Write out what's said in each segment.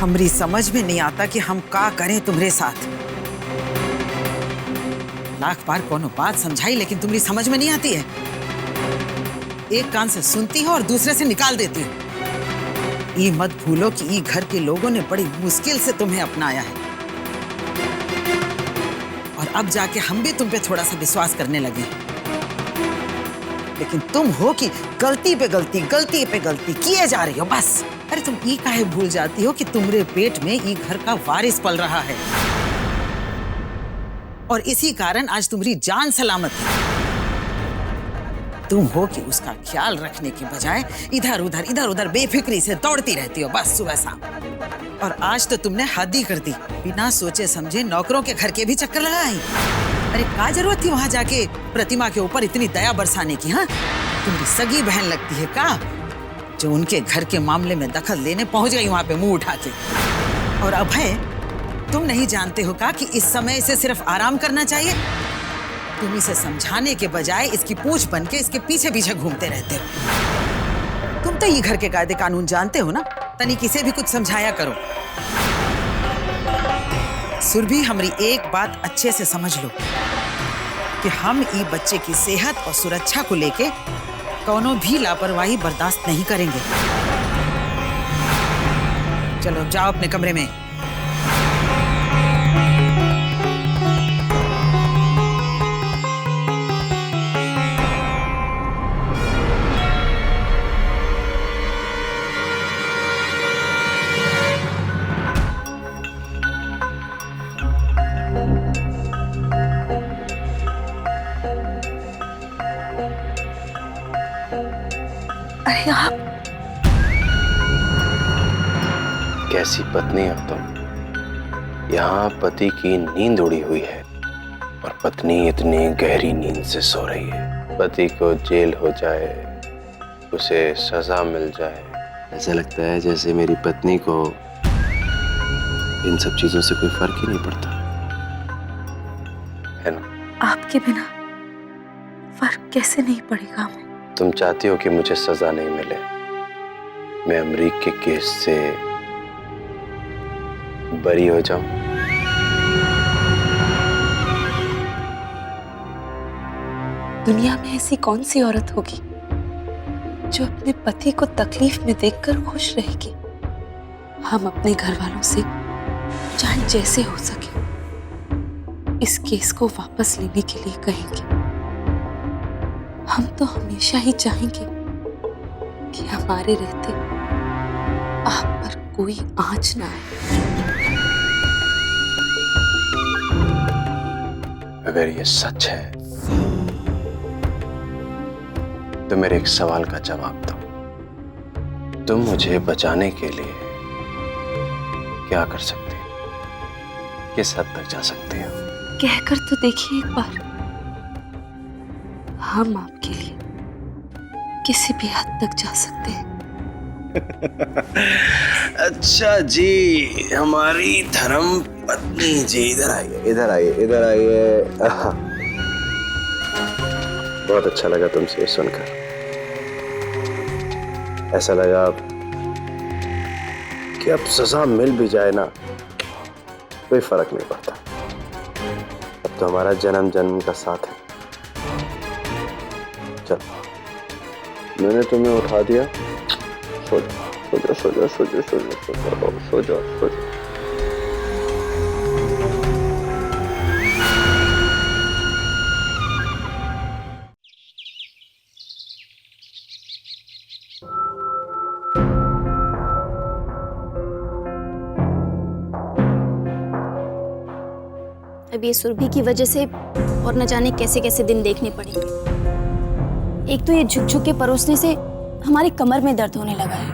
हमारी समझ में नहीं आता कि हम का करें तुम्हारे साथ। लाख बार कोनो बात समझाई लेकिन तुम्हारी समझ में नहीं आती है। एक कान से सुनती हो और दूसरे से निकाल देती हो। ये मत भूलो कि ये घर के लोगों ने बड़ी मुश्किल से तुम्हें अपनाया है और अब जाके हम भी तुम पे थोड़ा सा विश्वास करने लगे। लेकिन तुम हो कि गलती पे गलती किए जा रही हो बस। अरे तुम ये काहे भूल जाती हो कि तुम्हारे पेट में ये घर का वारिस पल रहा है और इसी कारण आज तुम्हारी जान सलामत है। तुम हो कि उसका ख्याल रखने की बजाय इधर उधर बेफिक्री से दौड़ती रहती हो बस सुबह शाम। और आज तो तुमने हद ही कर दी, बिना सोचे समझे नौकरों के घर के भी चक्कर लगाई। अरे क्या जरूरत थी वहां जाके प्रतिमा के ऊपर इतनी दया बरसाने की? हाँ, तुम्हारी सगी बहन लगती है का जो उनके घर के मामले में दखल लेने पहुंच गई वहां पे मुंह उठा के। और अभय, तुम नहीं जानते हो का कि इस समय इसे सिर्फ आराम करना चाहिए? तुम इसे समझाने के बजाय इसकी पूंछ बन के इसके पीछे पीछे घूमते रहते हो। तुम तो ये घर के कायदे कानून जानते हो ना, तनी किसे भी कुछ समझाया करो। सुरभि, हमारी एक बात अच्छे से समझ लो कि हम ये बच्चे की सेहत और सुरक्षा को लेके कोनो भी लापरवाही बर्दाश्त नहीं करेंगे। चलो जाओ अपने कमरे में। अरे आप कैसी पत्नी हो तुम? यहाँ पति की नींद उड़ी हुई है और पत्नी इतनी गहरी नींद से सो रही है। पति को जेल हो जाए, उसे सजा मिल जाए, ऐसा लगता है जैसे मेरी पत्नी को इन सब चीजों से कोई फर्क ही नहीं पड़ता, है ना? आपके बिना फर्क कैसे नहीं पड़ेगा हमें? तुम चाहती हो कि मुझे सजा नहीं मिले, मैं अमरीक के केस से बरी हो जाऊं? दुनिया में ऐसी कौन सी औरत होगी जो अपने पति को तकलीफ में देखकर खुश रहेगी? हम अपने घर वालों से चाहे जैसे हो सके इस केस को वापस लेने के लिए कहेंगे। हम तो हमेशा ही चाहेंगे कि हमारे रहते आप पर कोई आंच ना आए। अगर ये सच है तो मेरे एक सवाल का जवाब दो। तुम मुझे बचाने के लिए क्या कर सकते हो? किस हद तक जा सकते हो? कहकर तो देखिए एक बार। हम आपके लिए किसी भी हद तक जा सकते हैं। अच्छा जी, हमारी धर्म पत्नी जी, इधर आइए, इधर आइए, इधर आइए। बहुत अच्छा लगा तुमसे सुनकर। ऐसा लगा कि अब सजा मिल भी जाए ना, कोई फर्क नहीं पड़ता। अब तो हमारा जन्म जन्म का साथ है। चलो, मैंने तुम्हें उठा दिया, सो जाओ, सो जाओ, सो जाओ, सो जाओ, सो जाओ, सो जाओ, सो जाओ। अब ये सुरभि की वजह से और न जाने कैसे कैसे दिन देखने पड़ेंगे। एक तो ये झुक के परोसने से हमारी कमर में दर्द होने लगा है।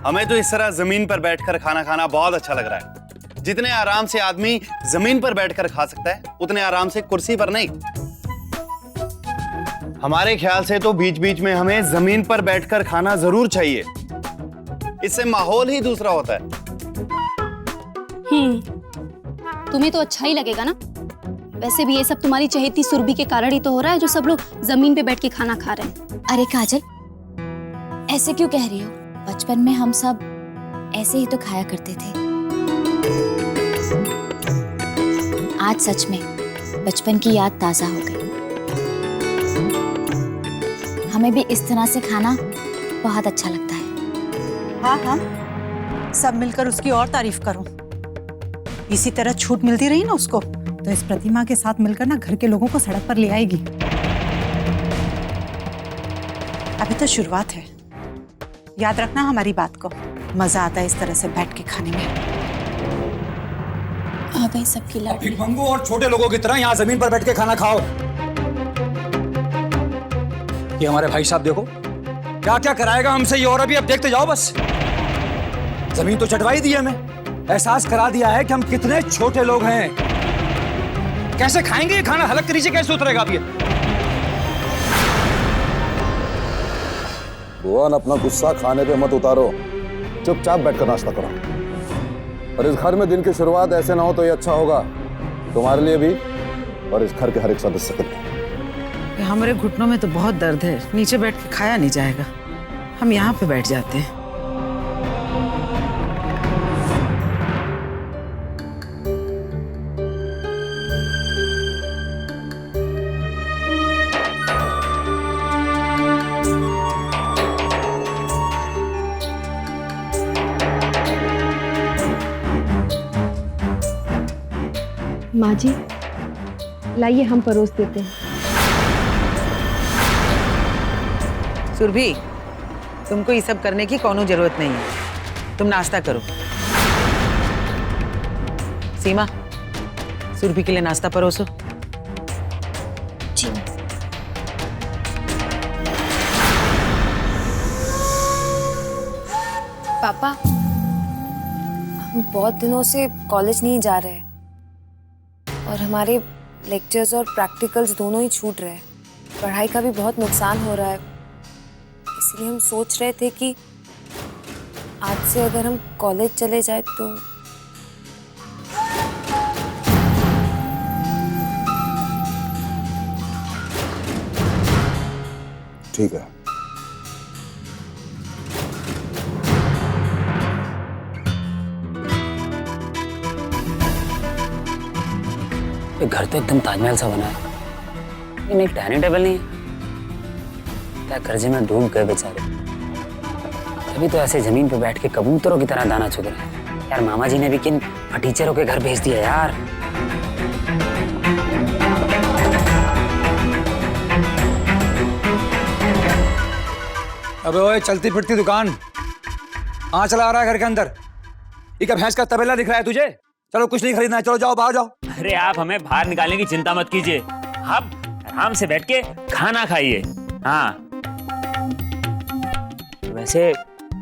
हमें तो इस तरह जमीन पर बैठकर खाना खाना बहुत अच्छा लग रहा है। जितने आराम से आदमी जमीन पर बैठकर खा सकता है, उतने आराम से कुर्सी पर नहीं। हमारे ख्याल से तो बीच बीच में हमें जमीन पर बैठकर खाना जरूर चाहिए। इससे माहौल ही दूसरा होता है। तुम्हें तो अच्छा ही लगेगा ना। वैसे भी ये सब तुम्हारी चहेती सुरभि के कारण ही तो हो रहा है, जो सब लोग जमीन पे बैठ के खाना खा रहे हैं। अरे काजल, ऐसे क्यों कह रही हो? बचपन में हम सब ऐसे ही तो खाया करते थे। आज सच में बचपन की याद ताजा हो गई। हमें भी इस तरह से खाना बहुत अच्छा लगता है। हाँ हाँ, सब मिलकर उसकी और तारीफ करो। इसी तरह छूट मिलती रही ना उसको, तो इस प्रतिमा के साथ मिलकर ना घर के लोगों को सड़क पर ले आएगी। अभी तो शुरुआत है, याद रखना हमारी बात को। मजा आता है इस तरह से बैठ के खाने में। आ गई सबकी लाडली। भिखमंगू और छोटे लोगों की तरह यहाँ जमीन पर बैठ के खाना खाओ। ये हमारे भाई साहब देखो क्या क्या कराएगा हमसे ये, और अभी अब देखते जाओ बस। जमीन तो चटवाई दी है हमें, एहसास करा दिया है कि हम कितने छोटे लोग हैं। कैसे खाएंगे ये खाना, हलक के नीचे कैसे उतरेगा अब ये? भुवन, अपना गुस्सा खाने पे मत उतारो, चुपचाप बैठकर नाश्ता करो। और इस घर में दिन की शुरुआत ऐसे ना हो तो ये अच्छा होगा तुम्हारे लिए भी और इस घर के हर एक सदस्य के लिए। हमारे घुटनों में तो बहुत दर्द है, नीचे बैठ के खाया नहीं जाएगा, हम यहाँ पे बैठ जाते हैं। माँ जी, लाइए हम परोस देते हैं। सुरभि, तुमको ये सब करने की कोनो जरूरत नहीं है, तुम नाश्ता करो। सीमा, सुरभि के लिए नाश्ता परोसो। जी। पापा, हम बहुत दिनों से कॉलेज नहीं जा रहे हैं और हमारे लेक्चर्स और प्रैक्टिकल्स दोनों ही छूट रहे हैं। पढ़ाई का भी बहुत नुकसान हो रहा है, इसलिए हम सोच रहे थे कि आज से अगर हम कॉलेज चले जाए तो। ठीक है, ये घर तो एकदम ताजमहल सा बना है, लेकिन एक डाइनिंग टेबल नहीं है। क्या कर्जे में डूब गए बेचारे, तभी तो ऐसे जमीन पे बैठ के कबूतरों की तरह दाना चुग रहे हैं। यार मामा जी ने भी किन फटीचरों के घर भेज दिया यार। अबे ओए, चलती फिरती दुकान कहाँ चला आ रहा है घर के अंदर? ये क्या भैंस का तबेला दिख रहा है तुझे? चलो कुछ नहीं खरीदना है, चलो जाओ बाहर जाओ। अरे आप हमें बाहर निकालने की चिंता मत कीजिए, आप आराम से बैठ के खाना खाइए। हाँ, वैसे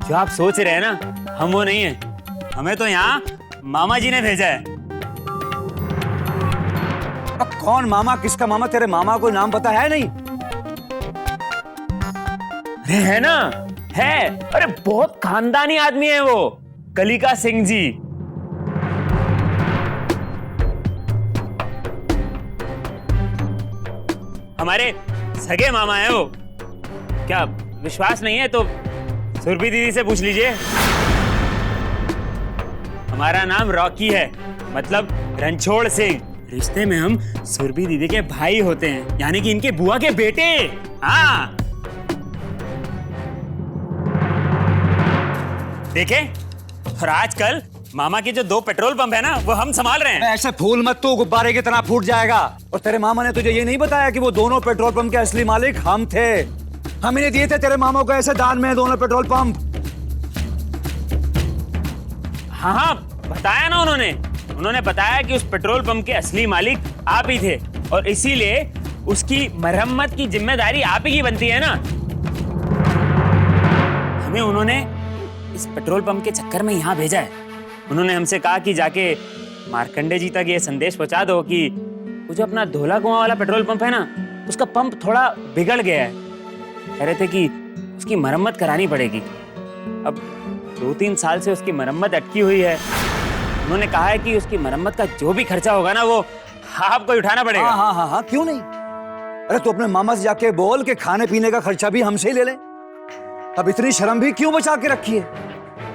जो आप सोच रहे हैं ना, हम वो नहीं है। हमें तो यहाँ मामा जी ने भेजा है। अब कौन मामा, किसका मामा? तेरे मामा को नाम पता है नहीं? अरे है ना, है। अरे बहुत खानदानी आदमी है वो, कलिका सिंह जी। हमारे सगे मामा है वो। क्या विश्वास नहीं है तो सुरभि दीदी से पूछ लीजिए। हमारा नाम रॉकी है, मतलब रणछोड़ सिंह। रिश्ते में हम सुरभि दीदी के भाई होते हैं, यानी कि इनके बुआ के बेटे। हाँ देखे, और आजकल मामा के जो 2 पेट्रोल पंप है ना, वो हम संभाल रहे हैं। ऐसे फूल मत तू, गुब्बारे की तरह फूट जाएगा। और तेरे मामा ने तुझे ये नहीं बताया कि वो दोनों पेट्रोल पंप के असली मालिक हम थे? हम इन्हें दिए थे तेरे मामा को ऐसे दान में, दोनों पेट्रोल पंप। हाँ हाँ बताया ना उन्होंने बताया कि उस पेट्रोल पंप के असली मालिक आप ही थे, और इसीलिए उसकी मरम्मत की जिम्मेदारी आप ही की बनती है ना। हमें उन्होंने इस पेट्रोल पंप के चक्कर में यहाँ भेजा है। उन्होंने हमसे कहा कि जाके मार्कंडे जी तक ये संदेश पहुंचा दो कि वो जो अपना धोला कुआं वाला पेट्रोल पंप है ना, उसका पंप थोड़ा बिगड़ गया है। कह रहे थे कि उसकी मरम्मत करानी पड़ेगी। अब 2-3 साल से उसकी मरम्मत अटकी हुई है। उन्होंने कहा है कि उसकी मरम्मत का जो भी खर्चा होगा ना, वो आपको उठाना पड़ेगा। हाँ, क्यों नहीं? अरे तू अपने मामा से जाके बोल के खाने पीने का खर्चा भी हमसे ही ले ले। अब इतनी शर्म भी क्यों बचा के रखी है?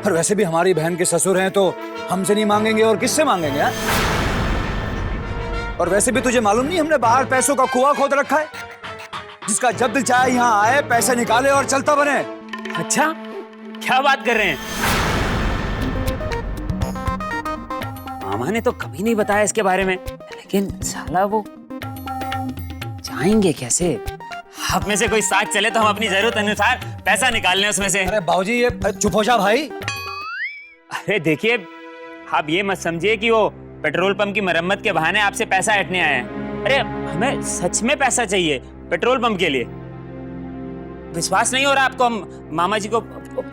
और वैसे भी हमारी बहन के ससुर हैं तो हमसे नहीं मांगेंगे और किससे मांगेंगे यार? और वैसे भी तुझे मालूम नहीं हमने बाहर पैसों का कुआं खोद रखा है, जिसका जब दिल चाहे यहाँ आए, पैसे निकाले और चलता बने। अच्छा, क्या बात कर रहे हैं? मामा ने तो कभी नहीं बताया इसके बारे में, लेकिन साला वो जाएंगे कैसे? आप में से कोई साथ चले तो हम अपनी जरूरत अनुसार पैसा निकाल लें उसमें से। अरे बाबूजी, ये चुप हो जा भाई। अरे देखिए, आप ये मत समझिए कि वो पेट्रोल पंप की मरम्मत के बहाने आपसे पैसा ऐंठने आए हैं। अरे हमें सच में पैसा चाहिए पेट्रोल पंप के लिए। विश्वास नहीं हो रहा आपको? हम मामा जी को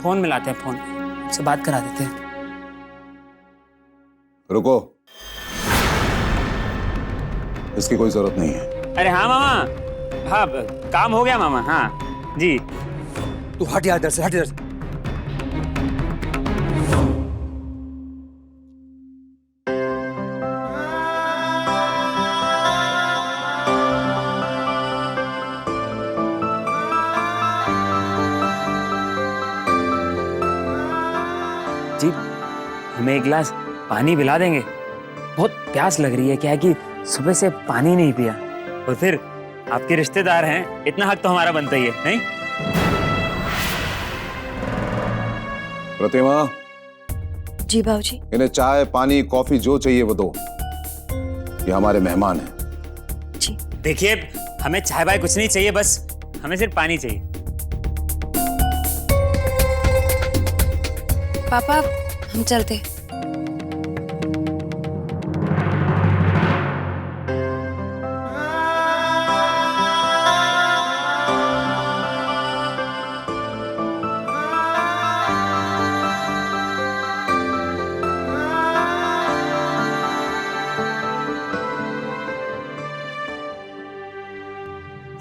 फोन मिलाते हैं, फोन से बात करा देते हैं। रुको, इसकी कोई जरूरत नहीं है। अरे हाँ मामा, हाँ काम हो गया मामा। हाँ जी। तू हट यार इधर से, हट इधर से। जी, हमें एक गिलास पानी पिला देंगे? बहुत प्यास लग रही है। क्या है कि सुबह से पानी नहीं पिया, और फिर आपके रिश्तेदार हैं, इतना हक तो हमारा बनता ही है, नहीं? प्रतिमा। जी बाबूजी। इन्हें चाय, पानी, कॉफी जो चाहिए वो दो। ये हमारे मेहमान हैं। जी। देखिए, हमें चाय वाय कुछ नहीं चाहिए, बस हमें सिर्फ पानी चाहिए। पापा, हम चलते।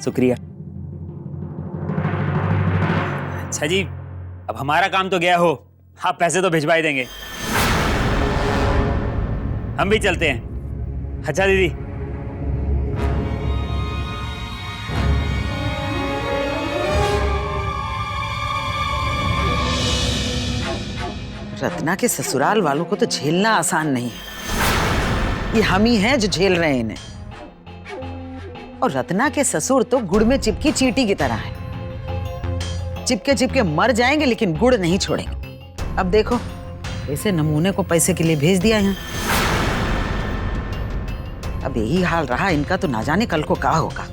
शुक्रिया। अच्छा जी, अब हमारा काम तो गया हो, आप पैसे तो भिजवा ही देंगे। हम भी चलते हैं। अच्छा दीदी। रत्ना के ससुराल वालों को तो झेलना आसान नहीं है। ये हम ही हैं जो झेल रहे हैं इन्हें। और रत्ना के ससुर तो गुड़ में चिपकी चींटी की तरह है। चिपके चिपके मर जाएंगे लेकिन गुड़ नहीं छोड़ेंगे। अब देखो, ऐसे नमूने को पैसे के लिए भेज दिया यहाँ। अब यही हाल रहा इनका तो ना जाने कल को क्या होगा।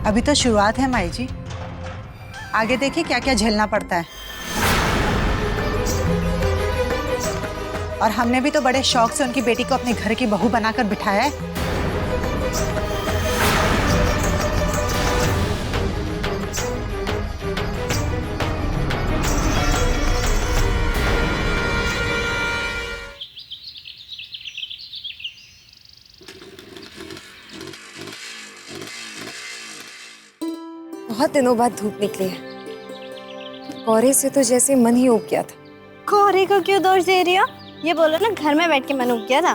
अभी तो शुरुआत है माई जी, आगे देखिए क्या क्या झेलना पड़ता है। और हमने भी तो बड़े शौक से उनकी बेटी को अपने घर की बहू बनाकर बिठाया है। बहुत दिनों बाद धूप निकली है। कोहरे से तो जैसे मन ही उब गया था। कोहरे को क्यों दोष दे रही हो? ये बोलो ना, घर में बैठ के मन उब गया था।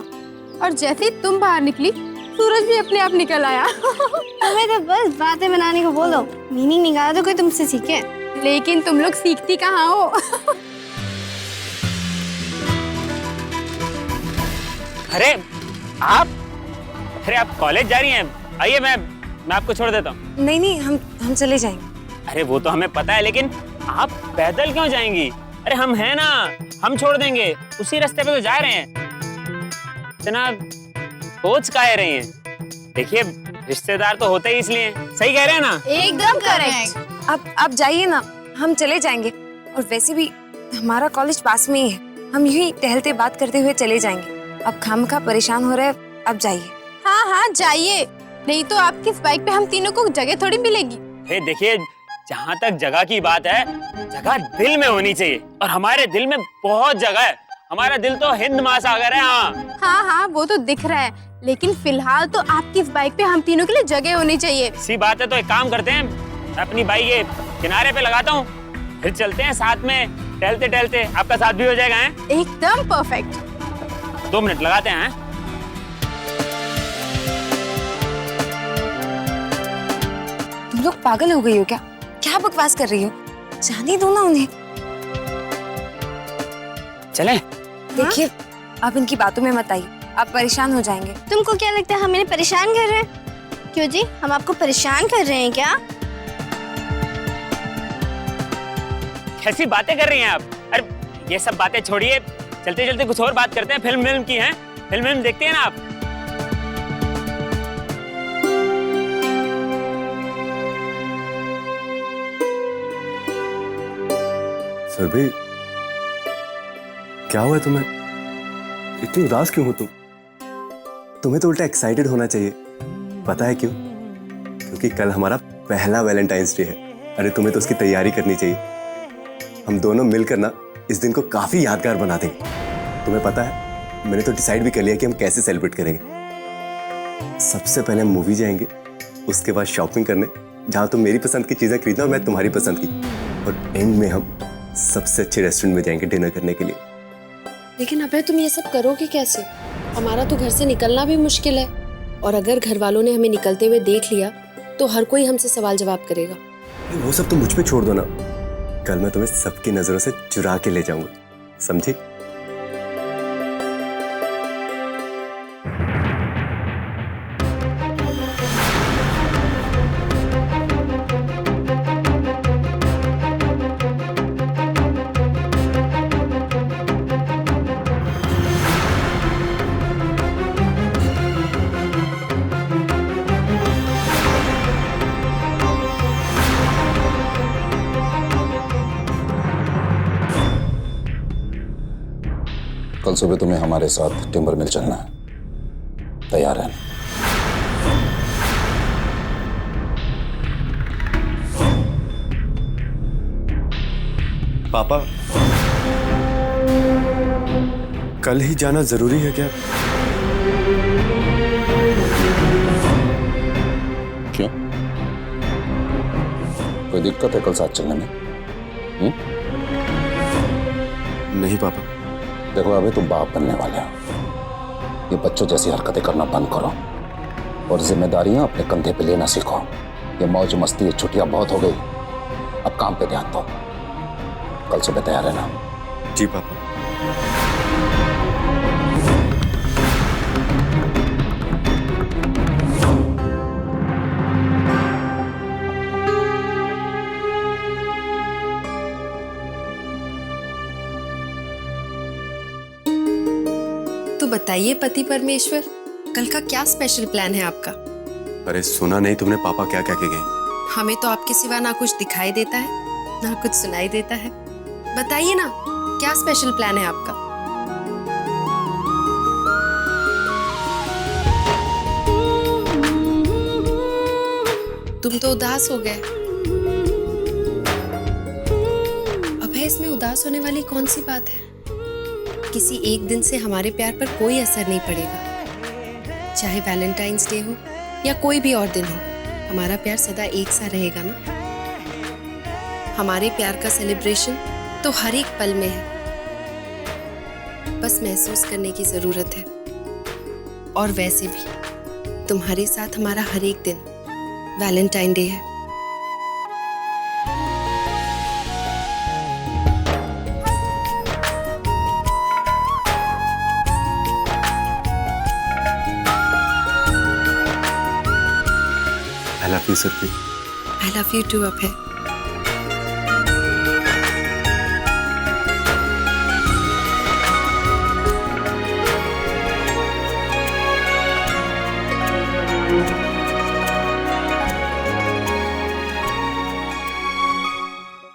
और जैसे ही तुम बाहर निकली, सूरज भी अपने आप निकल आया। तुम्हें तो बस बातें बनाने को बोलो, मीनिंग निकाला तो कोई तुमसे सीखे। लेकिन तुम लोग सीखती कहाँ हो? अरे आप कॉलेज जा रही हैं? आइए, मैं आपको छोड़ देता हूँ। नहीं नहीं, हम चले जाएंगे। अरे वो तो हमें पता है, लेकिन आप पैदल क्यों जाएंगी? अरे हम हैं ना, हम छोड़ देंगे। उसी रास्ते पे तो जा रहे हैं। इतना सोच काहे रही हैं? देखिए, रिश्तेदार तो होते ही इसलिए। सही कह रहे हैं ना? एकदम करेक्ट। अब जाइए ना, हम चले जाएंगे। और वैसे भी हमारा कॉलेज पास में ही है, हम यही टहलते बात करते हुए चले जाएंगे। अब खामखा परेशान हो रहे, अब जाइए। हाँ जाइए, नहीं तो आपकी इस बाइक पे हम तीनों को जगह थोड़ी मिलेगी। देखिए, जहाँ तक जगह की बात है, जगह दिल में होनी चाहिए, और हमारे दिल में बहुत जगह है। हमारा दिल तो हिंद महासागर है। हाँ वो तो दिख रहा है, लेकिन फिलहाल तो आपकी इस बाइक पे हम तीनों के लिए जगह होनी चाहिए। सी बात है, तो एक काम करते हैं, मैं अपनी बाइक ये किनारे पे लगाता हूँ, फिर चलते हैं साथ में टहलते टहलते। आपका साथ भी हो जाएगा। है एकदम परफेक्ट। 2 मिनट लगाते हैं। तुम लोग पागल हो गई हो क्या? क्या बकवास कर रही हो? जाने दो ना उन्हें। चले? देखिए, आप इनकी बातों में मत आइए, आप परेशान हो जाएंगे। तुमको क्या लगता है हम इन्हें परेशान कर रहे हैं? क्यों जी, हम आपको परेशान कर रहे हैं क्या? कैसी बातें कर रही हैं आप? अरे ये सब बातें छोड़िए, चलते चलते कुछ और बात करते हैं। फिल्म की हैं? फिल्म देखते हैं ना आप? सुरभि, क्या हुआ तुम्हें? इतनी उदास क्यों हो तुम? तुम्हें तो उल्टा एक्साइटेड होना चाहिए। पता है क्यों? क्योंकि कल हमारा पहला वैलेंटाइंस डे है। अरे तुम्हें तो उसकी तैयारी करनी चाहिए। हम दोनों मिलकर ना इस दिन को काफी यादगार बना देंगे। तुम्हें पता है, मैंने तो डिसाइड भी कर लिया कि हम कैसे सेलिब्रेट करेंगे। सबसे पहले हम मूवी जाएंगे, उसके बाद शॉपिंग करने, जहां तुम मेरी पसंद की चीजें खरीदना और मैं तुम्हारी पसंद की, और एंड में हम सबसे अच्छे रेस्टोरेंट में जाएंगे डिनर करने के लिए। लेकिन अबे तुम ये सब करोगे कैसे? हमारा तो घर से निकलना भी मुश्किल है, और अगर घर वालों ने हमें निकलते हुए देख लिया तो हर कोई हमसे सवाल जवाब करेगा। वो सब तुम मुझ पे छोड़ दो ना। कल मैं तुम्हें सबकी नजरों से चुरा के ले जाऊंगा, समझी? कल सुबह तुम्हें हमारे साथ टिम्बर मिल चलना है, तैयार रहना। पापा, कल ही जाना जरूरी है क्या? क्यों? कोई दिक्कत है कल साथ चलने में? नहीं पापा। देखो अभी तुम बाप बनने वाले हो, ये बच्चों जैसी हरकतें करना बंद करो और जिम्मेदारियां अपने कंधे पे लेना सीखो। ये मौज मस्ती, छुट्टियां बहुत हो गई, अब काम पे ध्यान दो। कल सुबह तैयार रहना। जी पापा। तो बताइए पति परमेश्वर, कल का क्या स्पेशल प्लान है आपका? अरे सुना नहीं तुमने पापा क्या क्या कह गए? हमें तो आपके सिवा ना कुछ दिखाई देता है ना कुछ सुनाई देता है। बताइए ना, क्या स्पेशल प्लान है आपका? तुम तो उदास हो गए। अब है इसमें उदास होने वाली कौन सी बात है? किसी एक दिन से हमारे प्यार पर कोई असर नहीं पड़ेगा। चाहे वैलेंटाइंस डे हो या कोई भी और दिन हो, हमारा प्यार सदा एक सा रहेगा ना। हमारे प्यार का सेलिब्रेशन तो हर एक पल में है, बस महसूस करने की जरूरत है। और वैसे भी तुम्हारे साथ हमारा हर एक दिन वैलेंटाइन डे है। I love you, Surfi. I love you too, Abhay.